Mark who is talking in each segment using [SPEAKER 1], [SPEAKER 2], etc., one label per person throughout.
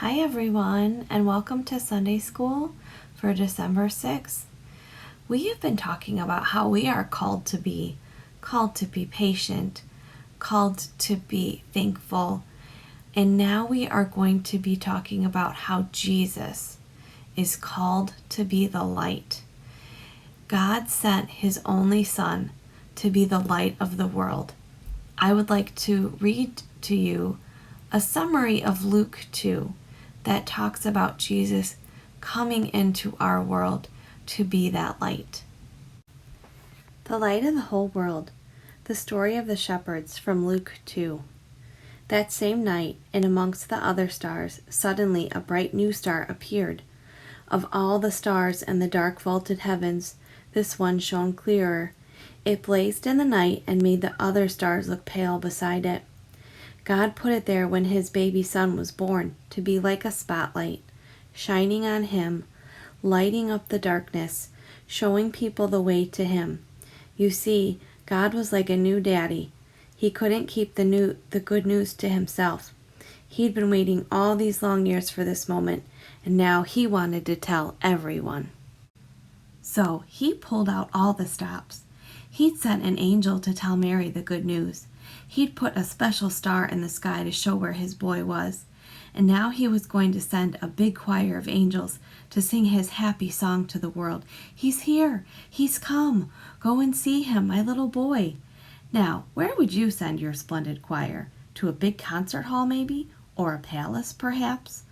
[SPEAKER 1] Hi everyone, and welcome to Sunday School for December 6th. We have been talking about how we are called to be patient, called to be thankful, and now we are going to be talking about how Jesus is called to be the light. God sent his only Son to be the light of the world. I would like to read to you a summary of Luke 2 that talks about Jesus coming into our world to be that light. The light of the whole world. The story of the shepherds from Luke 2. That same night, in amongst the other stars, suddenly a bright new star appeared. Of all the stars in the dark vaulted heavens, this one shone clearer. It blazed in the night and made the other stars look pale beside it. God put it there when his baby son was born, to be like a spotlight, shining on him, lighting up the darkness, showing people the way to him. You see, God was like a new daddy. He couldn't keep the good news to himself. He'd been waiting all these long years for this moment, and now he wanted to tell everyone. So he pulled out all the stops. He'd sent an angel to tell Mary the good news. He'd put a special star in the sky to show where his boy was. And now he was going to send a big choir of angels to sing his happy song to the world. He's here. He's come. Go and see him, my little boy. Now, where would you send your splendid choir? To a big concert hall, maybe? Or a palace, perhaps?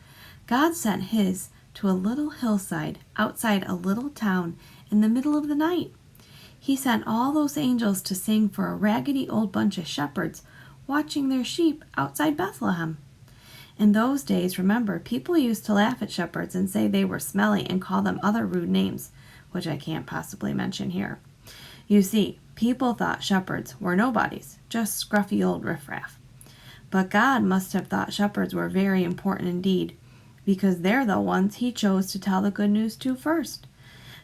[SPEAKER 1] God sent his to a little hillside outside a little town in the middle of the night. He sent all those angels to sing for a raggedy old bunch of shepherds watching their sheep outside Bethlehem. In those days, remember, people used to laugh at shepherds and say they were smelly and call them other rude names, which I can't possibly mention here. You see, people thought shepherds were nobodies, just scruffy old riffraff. But God must have thought shepherds were very important indeed, because they're the ones he chose to tell the good news to first.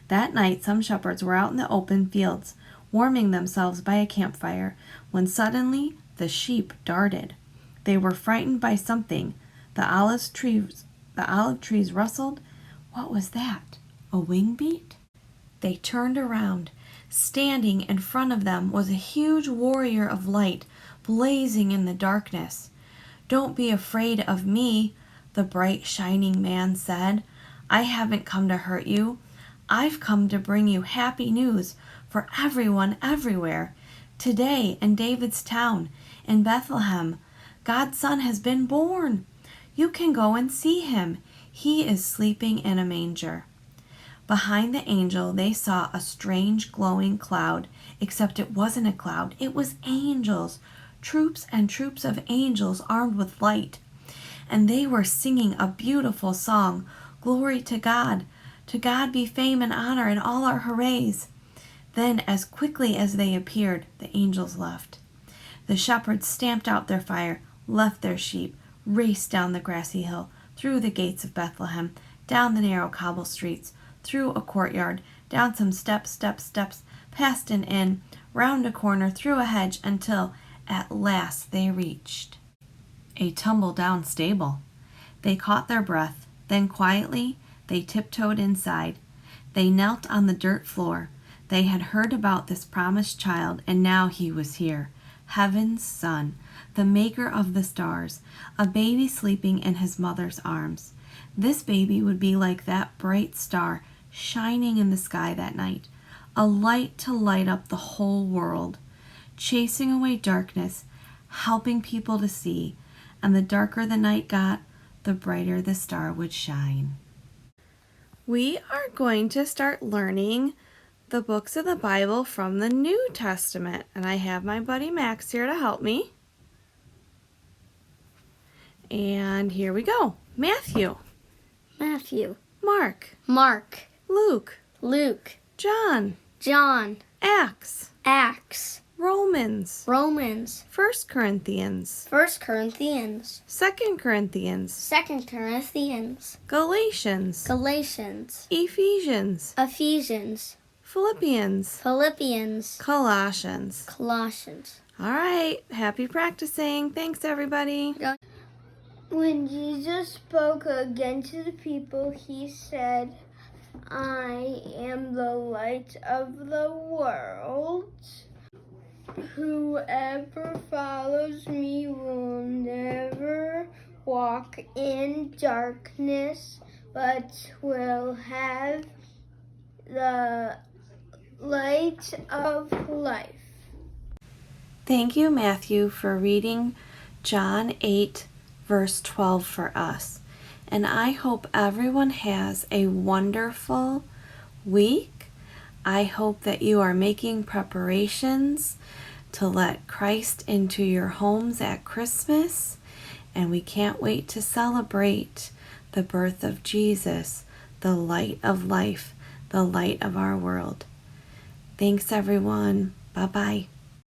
[SPEAKER 1] That night some shepherds were out in the open fields, warming themselves by a campfire, when suddenly the sheep darted. They were frightened by something. The olive trees rustled. What was that? A wing beat? They turned around. Standing in front of them was a huge warrior of light, blazing in the darkness. "Don't be afraid of me," the bright, shining man said. "I haven't come to hurt you. I've come to bring you happy news for everyone everywhere. Today in David's town, in Bethlehem, God's Son has been born. You can go and see him. He is sleeping in a manger." Behind the angel, they saw a strange glowing cloud, except it wasn't a cloud. It was angels, troops and troops of angels armed with light. And they were singing a beautiful song, "Glory to God. To God be fame and honor and all our hoorays." Then, as quickly as they appeared, the angels left. The shepherds stamped out their fire, left their sheep, raced down the grassy hill, through the gates of Bethlehem, down the narrow cobble streets, through a courtyard, down some steps, past an inn, round a corner, through a hedge, until at last they reached a tumble-down stable. They caught their breath, then quietly they tiptoed inside. They knelt on the dirt floor. They had heard about this promised child, and now he was here, heaven's son, the maker of the stars, a baby sleeping in his mother's arms. This baby would be like that bright star shining in the sky that night, a light to light up the whole world, chasing away darkness, helping people to see, and the darker the night got, the brighter the star would shine. We are going to start learning the books of the Bible from the New Testament, and I have my buddy Max here to help me. And here we go. Matthew, Mark, Luke, John, Acts, Romans, 1 Corinthians, 2 Corinthians, Galatians, Ephesians, Philippians, Colossians. All right, happy practicing. Thanks, everybody.
[SPEAKER 2] When Jesus spoke again to the people, he said, I am the light of the world. Whoever follows me will never walk in darkness, but will have the light of life.
[SPEAKER 1] Thank you, Matthew, for reading John 8, verse 12 for us. And I hope everyone has a wonderful week. I hope that you are making preparations to let Christ into your homes at Christmas. And we can't wait to celebrate the birth of Jesus, the light of life, the light of our world. Thanks, everyone. Bye-bye.